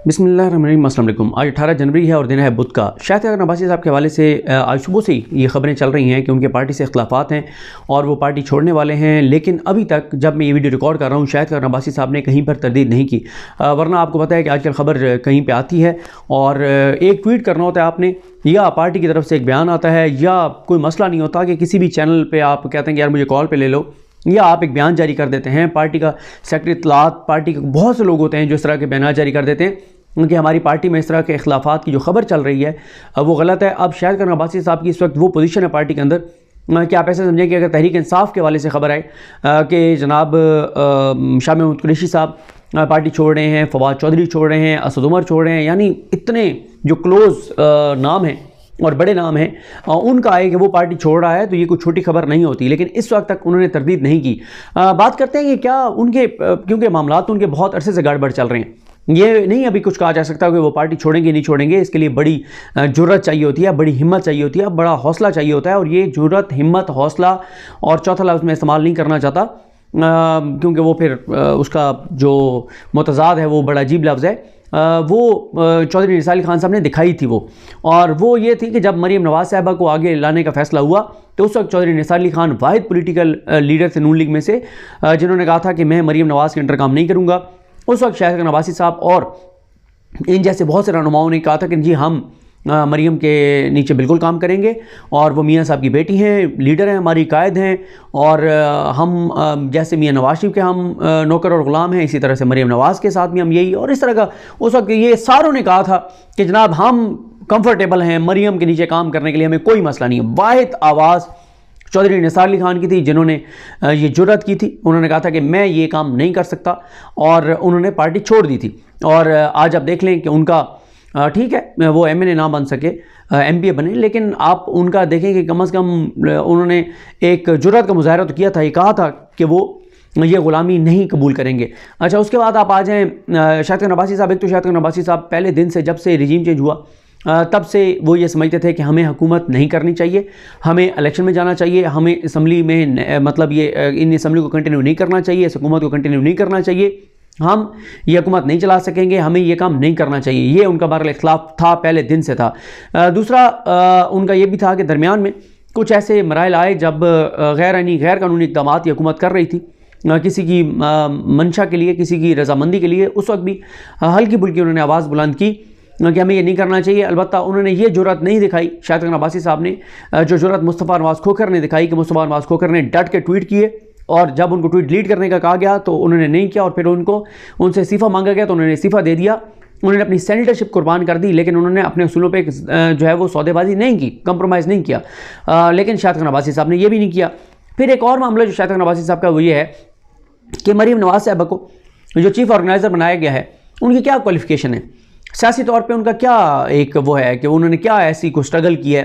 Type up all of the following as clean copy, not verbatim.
बिस्मिल्लाहिर्रहमानिर्रहीम। अस्सलाम वालेकुम। आज 18 जनवरी है और दिन है बुध का। शाहिद अख्तर नबासी साहब के हवाले से आज सुबह से ही ये खबरें चल रही हैं कि उनके पार्टी से इख्तिलाफ़ात हैं और वो पार्टी छोड़ने वाले हैं, लेकिन अभी तक जब मैं ये वीडियो रिकॉर्ड कर रहा हूँ शाहिद अख्तर नबासी साहब ने कहीं पर तरदीद नहीं की। वरना आपको पता है कि आजकल ख़बर कहीं पर आती है और एक ट्वीट करना होता है आपने, या पार्टी की तरफ से एक बयान आता है, या कोई मसला नहीं होता कि किसी भी चैनल पर आप कहते हैं कि यार मुझे कॉल पर ले लो, या आप एक बयान जारी कर देते हैं। पार्टी का सेक्रेटरी इत्तलात, पार्टी के बहुत से लोग होते हैं जो इस तरह के बयान जारी कर देते हैं क्योंकि हमारी पार्टी में इस तरह के इख्तिलाफ़ात की जो खबर चल रही है वो गलत है। अब शाहिद अख्तर नबासी साहब की इस वक्त वो पोजीशन है पार्टी के अंदर कि आप ऐसे समझें कि अगर तहरीक इंसाफ के वाले से खबर आए कि जनाब शाह महमूद कुरैशी साहब पार्टी छोड़ रहे हैं, फवाद चौधरी छोड़ रहे हैं, असद उमर छोड़ रहे हैं, यानी इतने जो क्लोज़ नाम हैं और बड़े नाम हैं उनका आए कि वो पार्टी छोड़ रहा है, तो ये कोई छोटी खबर नहीं होती। लेकिन इस वक्त तक उन्होंने तरदीद नहीं की। बात करते हैं कि क्या उनके क्योंकि मामला तो उनके बहुत अरसे से गड़बड़ चल रहे हैं, ये नहीं अभी कुछ कहा जा सकता कि वो पार्टी छोड़ेंगे नहीं छोड़ेंगे। इसके लिए बड़ी जुर्रत चाहिए होती है, बड़ी हिम्मत चाहिए होती है, बड़ा हौसला चाहिए होता है, और ये जुर्रत, हिम्मत, हौसला और चौथा लफ्ज़ में इस्तेमाल नहीं करना चाहता क्योंकि वो फिर उसका जो मुतज़ाद है वो बड़ा अजीब लफ्ज़ है। वो चौधरी निसार अली खान साहब ने दिखाई थी वो, और वो ये थी कि जब मरीम नवाज़ साहिबा को आगे लाने का फ़ैसला हुआ तो उस वक्त चौधरी निसार अली खान वाहिद पॉलिटिकल लीडर थे नून लीग में से जिन्होंने कहा था कि मैं मरीम नवाज़ के अंडर काम नहीं करूँगा। उस वक्त शाहिद अख्तर नबासी साहब और इन जैसे बहुत से रहनुमाओं ने कहा था कि जी हम मरीम के नीचे बिल्कुल काम करेंगे, और वो मियाँ साहब की बेटी हैं, लीडर हैं, हमारी कायद हैं, और हम जैसे मियाँ नवाज शरीफ के हम नौकर और ग़ुलाम हैं, इसी तरह से मरीम नवाज़ के साथ भी हम यही, और इस तरह का उस वक्त ये सारों ने कहा था कि जनाब हम कंफर्टेबल हैं मरीम के नीचे काम करने के लिए, हमें कोई मसला नहीं है। वाहिद आवाज़ चौधरी निसार अली खान की थी जिन्होंने ये जुर्रत की थी। उन्होंने कहा था कि मैं ये काम नहीं कर सकता, और उन्होंने पार्टी छोड़ दी थी। और आज आप देख लें कि उनका ठीक है वो MNA ना बन सके, MPA बने, लेकिन आप उनका देखें कि कम से कम उन्होंने एक जुर्रत का मुजाहरा तो किया था, ये कहा था कि वो ये ग़ुलामी नहीं कबूल करेंगे। अच्छा, उसके बाद आप आ जाएँ शाहिद अख्तर नबासी साहब। एक तो शाहिद अख्तर नबासी साहब पहले दिन से, जब से रिजीम चेंज हुआ तब से वो ये समझते थे कि हमें हुकूमत नहीं करनी चाहिए, हमें इलेक्शन में जाना चाहिए, हमें असम्बली में मतलब ये इन असम्बली को कंटिन्यू नहीं करना चाहिए, इस हुकूमत को कंटिन्यू नहीं करना चाहिए, हम ये हुकूमत नहीं चला सकेंगे, हमें ये काम नहीं करना चाहिए। ये उनका बहरहाल इख्तिलाफ था, पहले दिन से था। दूसरा उनका ये भी था कि दरमियान में कुछ ऐसे मराइल आए जब गैर कानूनी इक़दामात ये हुकूमत कर रही थी किसी की मंशा के लिए, किसी की रजामंदी के लिए। उस वक्त भी हल्की फुल्की उन्होंने आवाज़ बुलंद की कि हमें ये नहीं करना चाहिए। अलबत्ता उन्होंने ये जुर्रत नहीं दिखाई, शाहिद अख्तर नबासी साहब ने, जो जुर्रत मुस्तफ़ा नवाज़ खोखर ने दिखाई कि मुस्तफ़ा नवाज़ खोखर ने डट के ट्वीट किए, और जब उनको ट्वीट डिलीट करने का कहा गया तो उन्होंने नहीं किया, और फिर उनसे इस्तीफ़ा मांगा गया तो उन्होंने इस्तीफ़ा दे दिया। उन्होंने अपनी सेनेटरशिप कुर्बान कर दी, लेकिन उन्होंने अपने उसूलों पे जो है वो सौदेबाजी नहीं की, कंप्रोमाइज़ नहीं किया। लेकिन शाहिद अख्तर नबासी साहब ने ये भी नहीं किया। फिर एक और मामला जो शाहिद अख्तर नबासी साहब का वो ये है कि मरीम नवाज़ साहिबा को जो चीफ़ ऑर्गेनाइज़र बनाया गया है, उनकी क्या क्वालिफ़िकेशन है, सियासी तौर पे उनका क्या एक वो है कि उन्होंने क्या ऐसी को स्ट्रगल की है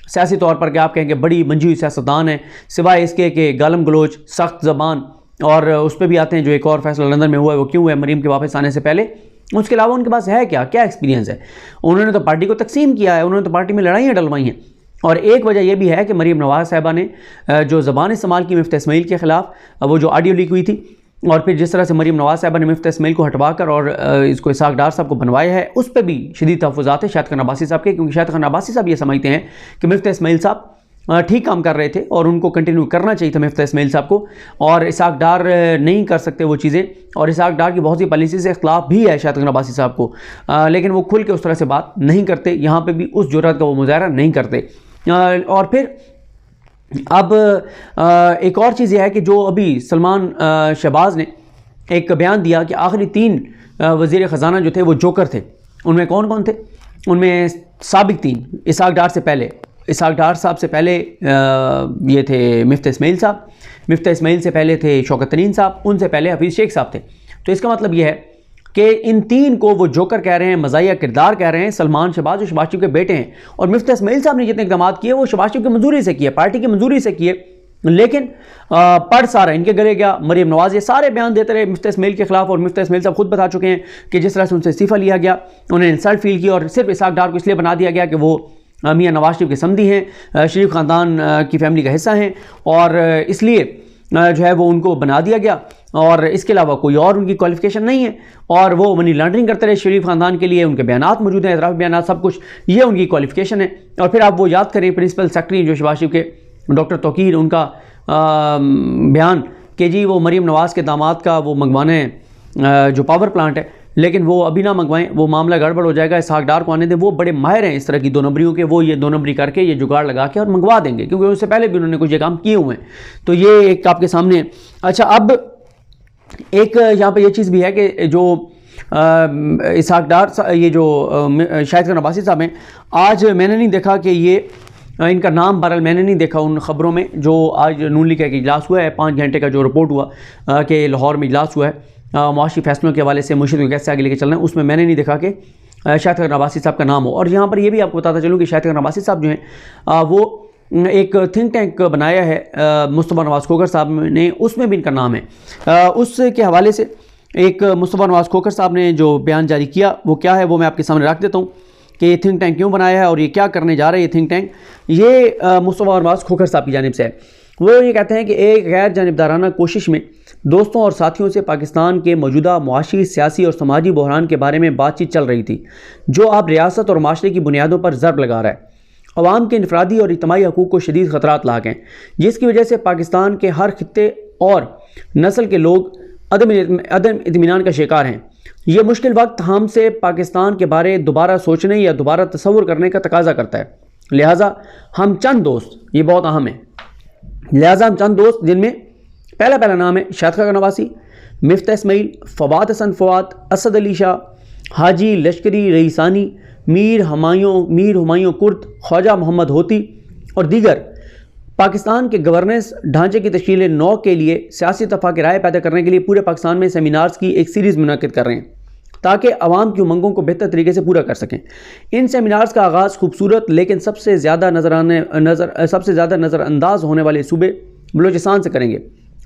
सियासी तौर पर कि आप कहेंगे बड़ी मंजी हुई सियासतदान है, सिवाय इसके कि गालम गलोच, सख्त ज़बान, और उस पर भी आते हैं जो एक और फैसला लंदन में हुआ है वो क्यों हुआ है मरीम के वापस आने से पहले। उसके अलावा उनके पास है क्या एक्सपीरियंस है? उन्होंने तो पार्टी को तकसीम किया है, उन्होंने तो पार्टी में लड़ाइयाँ डलवाई हैं। और एक वजह यह भी है कि मरीम नवाज़ साहिबा ने जो ज़बान इस्तेमाल की मुफ्ती इस्माइल के ख़िलाफ़, वो जो ऑडियो लीक हुई थी, और फिर जिस तरह से मरीम नवाज़ साहिबा ने मुफ्ती इस्माइल को हटवाकर और इसको इसाक डार साहब को बनवाया है, उस पर भी शदीद तहफ़्फ़ुज़ात है शाहिद अख्तर नबासी साहब के, क्योंकि शाहिद अख्तर नबासी साहब ये समझते हैं कि मुफ्ती इस्माइल साहब ठीक काम कर रहे थे और उनको कंटिन्यू करना चाहिए था मुफ्ती इस्माइल साहब को, और इसाक डार नहीं कर सकते वो चीज़ें, और इसाक डार की बहुत सी पॉलिसी से इख्तिलाफ भी है शाहिद अख्तर नबासी साहब को, लेकिन वो खुल के उस तरह से बात नहीं करते, यहाँ पर भी उस जुर्रत का वो मुजाहरा नहीं करते। और फिर अब एक और चीज़ यह है कि जो अभी सलमान शहबाज ने एक बयान दिया कि आखिरी 3 वज़ीर ख़जाना जो थे वो जोकर थे। उनमें कौन कौन थे? उनमें साबिक 3, इसाक डार से पहले, इसाक डार साहब से पहले ये थे मुफ्ती इस्माइल साहब, मुफ्ती इस्माइल से पहले थे शौकत तरीन साहब, उनसे पहले हफीज़ शेख साहब थे। तो इसका मतलब ये है कि इन 3 को वो जोकर कह रहे हैं, मज़ाहिया किरदार कह रहे हैं। सलमान शहबाज जो शहबाज शरीफ के बेटे हैं, और मुफ्ती इस्माइल साहब ने जितने इक़दाम किए वो शहबाज शरीफ की मंजूरी से किए, पार्टी की मंजूरी से किए, लेकिन पढ़ सारा इनके गले गया। मरीम नवाज़ ये सारे बयान देते रहे मुफ्ती इस्माइल के खिलाफ, और मुफ्ती इस्माइल साहब खुद बता चुके हैं कि जिस तरह से उनसे इस्तीफ़ा लिया गया, उन्हें इंसल्ट फील की, और सिर्फ इसाक डार को इसलिए बना दिया गया कि वो मियाँ नवाज शरीफ के समधी हैं, शरीफ ख़ानदान की फैमिली का हिस्सा हैं, और इसलिए जो है वो उनको बना दिया गया, और इसके अलावा कोई और उनकी क्वालिफिकेशन नहीं है, और वो मनी लॉन्ड्रिंग करते रहे शरीफ ख़ानदान के लिए। उनके बयानात मौजूद हैं, एतराफ़ी बयानात, सब कुछ, ये उनकी क्वालिफिकेशन है। और फिर आप वो याद करें प्रिंसिपल सेक्रेटरी जो शहबाज शरीफ के डॉक्टर तौकीर, उनका बयान कि जी वो मरीम नवाज़ के दामाद का वो मंगवाना है जो पावर प्लांट है, लेकिन वो अभी ना मंगवाएं, वो मामला गड़बड़ हो जाएगा, इसहाक डार को आने दें, वो बड़े माहिर हैं इस तरह की दो नंबरियों के, वो ये दो नंबरी करके ये जुगाड़ लगा के और मंगवा देंगे, क्योंकि उससे पहले भी उन्होंने कुछ ये काम किए हुए हैं। तो ये एक आपके सामने है। अच्छा, अब एक यहाँ पे ये चीज़ भी है कि जो इसहाक डार, ये जो शाहिद खान अब्बासी साहब हैं, आज मैंने नहीं देखा कि ये इनका नाम, बहरहाल मैंने नहीं देखा उन ख़बरों में जो आज नून लीग का इजलास हुआ है, 5 घंटे का जो रिपोर्ट हुआ कि लाहौर में इजलास हुआ है मुआशी फैसलों के हवाले से, मुर्शिद को कैसे आगे लेके चलना है, उसमें मैंने नहीं देखा कि शाहिद खान अब्बासी साहब का नाम हो। और यहाँ पर ये भी आपको बताता चलूँ कि शाहिद खान अब्बासी साहब जो हैं वो एक थिंक टैंक बनाया है मुस्तफ़ा नवाज़ खोखर साहब ने, उसमें भी इनका नाम है। उसके हवाले से एक मुस्तफ़ा नवाज़ खोखर साहब ने जो बयान जारी किया वो क्या है, वो मैं आपके सामने रख देता हूँ कि ये थिंक टैंक क्यों बनाया है और ये क्या करने जा रहा है। ये थिंक टैंक ये मुस्तफ़ा नवाज़ खोखर साहब की जानिब से है। वो ये कहते हैं कि एक गैर जानिबदाराना कोशिश में दोस्तों और साथियों से पाकिस्तान के मौजूदा मुआशी, सियासी और समाजी बहरान के बारे में बातचीत चल रही थी, जो अब रियासत और माशरे की बुनियादों पर ज़रब लगा रहा है। अवाम के इनफरादी और इज्तिमाई हकूक़ को शदीद ख़तरात लाक हैं, जिसकी वजह से पाकिस्तान के हर खित्ते और नस्ल के लोग अदम इत्मीनान का शिकार हैं। ये मुश्किल वक्त हमसे पाकिस्तान के बारे दोबारा सोचने या दोबारा तसव्वुर करने का तकाजा करता है। लिहाजा हम चंद दोस्त, ये बहुत अहम है, लिहाजा हम चंद दोस्त जिनमें पहला नाम है शाहिद खान अब्बासी, मिफ्ता इस्माइल, फवाद हसन फवाद, असद अली शाह, हाजी लश्करी रईसानी, मीर हुमायूं कुर्द, ख्वाजा मोहम्मद होती और दीगर पाकिस्तान के गवर्नेंस ढांचे की तश्कील 9 के लिए सियासी इत्तेफाक राय पैदा करने के लिए पूरे पाकिस्तान में सेमिनार्स की एक सीरीज़ मुनक़िद कर रहे हैं ताकि अवाम की उमंगों को बेहतर तरीके से पूरा कर सकें। इन सेमिनार्स का आगाज़ खूबसूरत लेकिन सबसे ज़्यादा नज़रअंदाज होने वाले सूबे बलूचिस्तान से करेंगे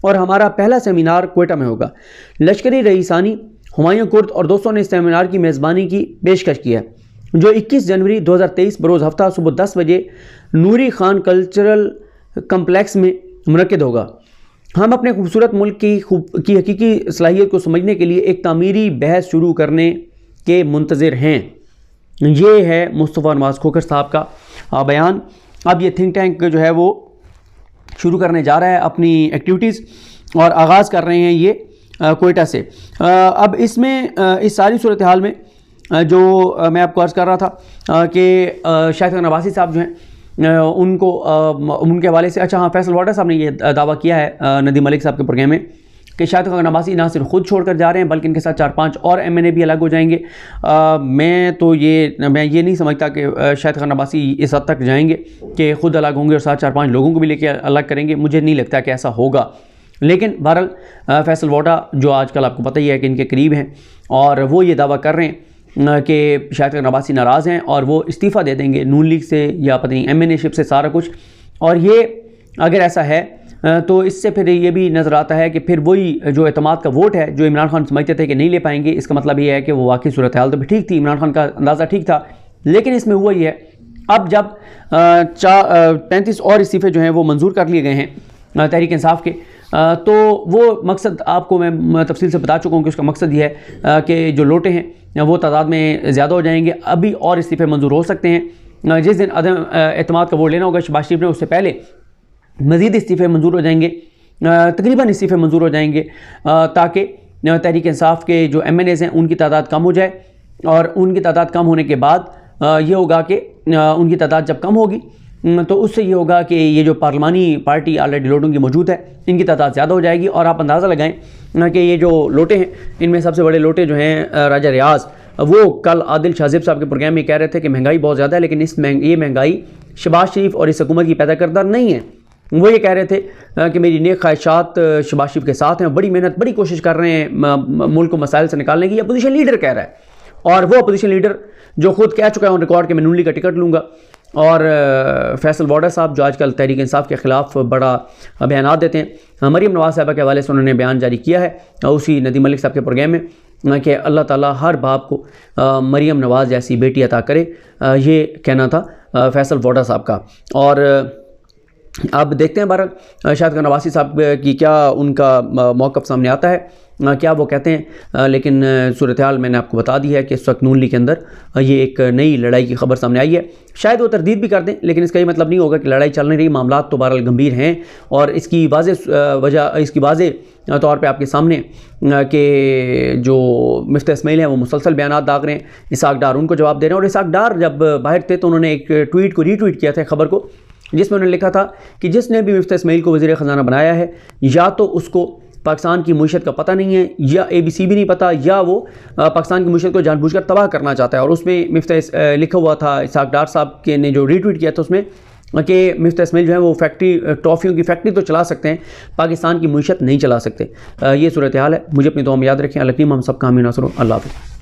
और हमारा पहला सेमिनार क्वेटा में होगा। लश्करी रईसानी, हुमायूं कुर्द और दोस्तों ने इस सेमिनार की मेज़बानी की पेशकश की है, जो 21 जनवरी 2023 बरोज़ हफ्ता सुबह 10 बजे नूरी खान कल्चरल कम्प्लेक्स में मुनक़िद होगा। हम अपने खूबसूरत मुल्क की हकीकी सलाहियत को समझने के लिए एक तामीरी बहस शुरू करने के मुंतज़िर हैं। ये है मुस्तफ़ा नवाज़ खोखर साहब का बयान। अब ये थिंक टैंक जो है वो शुरू करने जा रहा है अपनी एक्टिविटीज़ और आगाज़ कर रहे हैं ये क्वेटा से। अब इसमें इस सारी सूरत हाल में जो मैं आपको अर्ज़ कर रहा था कि शाहिद खान अब्बासी साहब जो हैं उनको उनके हवाले से, अच्छा हाँ, फैसल वाटर साहब ने ये दावा किया है नदीम मलिक साहब के प्रोग्राम में कि शाहिद खान अब्बासी ना सिर्फ खुद छोड़कर जा रहे हैं बल्कि इनके साथ 4-5 और MNA भी अलग हो जाएंगे। मैं ये नहीं समझता कि शाहिद खान अब्बासी इस हद तक जाएंगे कि खुद अलग होंगे और साथ 4-5 लोगों को भी लेके अलग करेंगे। मुझे नहीं लगता कि ऐसा होगा, लेकिन बहरहाल फैसल वाटा जो आजकल आपको पता ही है कि इनके करीब हैं और वो ये दावा कर रहे हैं कि शाहिद खान अब्बासी नाराज़ हैं और वो इस्तीफ़ा दे देंगे नून लीग से या पता नहीं MNA शिप से सारा कुछ। और ये अगर ऐसा है तो इससे फिर ये भी नज़र आता है कि फिर वही जो एतमाद का वोट है जो इमरान खान समझते थे कि नहीं ले पाएंगे, इसका मतलब ये है कि वो वाकई सूरत हाल तो भी ठीक थी, इमरान खान का अंदाज़ा ठीक था, लेकिन इसमें हुआ ये है अब जब 35 और इस्तीफ़े जो हैं वो मंजूर कर लिए गए हैं तहरीक इंसाफ के, तो वो मकसद आपको मैं तफसील से बता चुका हूँ कि उसका मकसद ये है कि जो लोटे हैं वो तादाद में ज़्यादा हो जाएंगे, अभी और इस्तीफ़े मंजूर हो सकते हैं। जिस दिन अदम एतमाद का वोट लेना होगा शहबाज शरीफ ने, उससे पहले मज़ीद इस्तीफ़े मंजूर हो जाएंगे, तकरीबन इस्तीफ़े मंजूर हो जाएंगे ताकि तहरीक इंसाफ के जो MNAs हैं उनकी तादाद कम हो जाए। और उनकी तादाद कम होने के बाद ये होगा कि उनकी तादाद जब कम होगी तो उससे ये होगा कि ये जो पार्लिमानी पार्टी ऑलरेडी लोटों की मौजूद है इनकी तादाद ज़्यादा हो जाएगी। और आप अंदाज़ा लगाएं कि ये जो लोटे हैं इनमें सबसे बड़े लोटे जो हैं राजा रियाज, वो कल आदिल शाजिब साहब के प्रोग्राम में कह रहे थे कि महंगाई बहुत ज़्यादा है, लेकिन ये महंगाई शहबाज शरीफ और इस हुकूमत की पैदा करदा नहीं है। वो ये कह रहे थे कि मेरी नेक ख्वाहिशात शहबाज शरीफ के साथ हैं, बड़ी मेहनत बड़ी कोशिश कर रहे हैं मुल्क को मसाइल से निकालने की। अपोजिशन लीडर कह रहा है और वो अपोजिशन लीडर जो खुद कह चुका है ऑन रिकॉर्ड कि मैं नून लीग का टिकट लूँगा। और फैसल वाटर साहब जो आजकल तहरीक इंसाफ के ख़िलाफ़ बड़ा बयान देते हैं, मरीम नवाज़ साहबा के हवाले से उन्होंने बयान जारी किया है उसी नदीम मलिक साहब के प्रोग्राम में कि अल्लाह ताला हर बाप को मरीम नवाज़ जैसी बेटी अता करे, ये कहना था फैसल वाटर साहब का। और अब देखते हैं बहरहाल शाहिद खान अब्बासी साहब की क्या उनका मौक़िफ़ सामने आता है, क्या वो कहते हैं। लेकिन सूरत हाल मैंने आपको बता दी है कि इस वक्त नून लीग के अंदर ये एक नई लड़ाई की खबर सामने आई है। शायद वो तरदीद भी कर दें, लेकिन इसका ये मतलब नहीं होगा कि लड़ाई चल नहीं रही। मामला तो बहरहाल गंभीर हैं और इसकी वाज़ेह तौर पे आपके सामने कि जो मिफ्ता इस्माइल हैं वो मुसलसल बयानात दाग रहे हैं, इसहाक डार उनको जवाब दे रहे हैं। और इसहाक डार जब बाहर थे तो उन्होंने एक ट्वीट को रीट्वीट किया था खबर को, जिसमें उन्होंने लिखा था कि जिसने भी मिफ्ता इस्माइल को वज़ीर ख़ज़ाना बनाया है या तो उसको पाकिस्तान की मईशत का पता नहीं है, या ABC भी नहीं पता, या वो पाकिस्तान की मईशत को जानबूझकर तबाह करना चाहता है। और उसमें मिफ्ता लिखा हुआ था, इसहाक डार साहब के ने जो रीट्वीट किया था उसमें कि मिफ्ता इस्माइल जो है वो टॉफ़ियों की फैक्ट्री तो चला सकते हैं, पाकिस्तान की मईशत नहीं चला सकते। ये सूरत हाल है। मुझे अपनी दुआ में याद रखें। अल्लाह हम सब का हामी नासर। अल्लाह हाफ़िज़।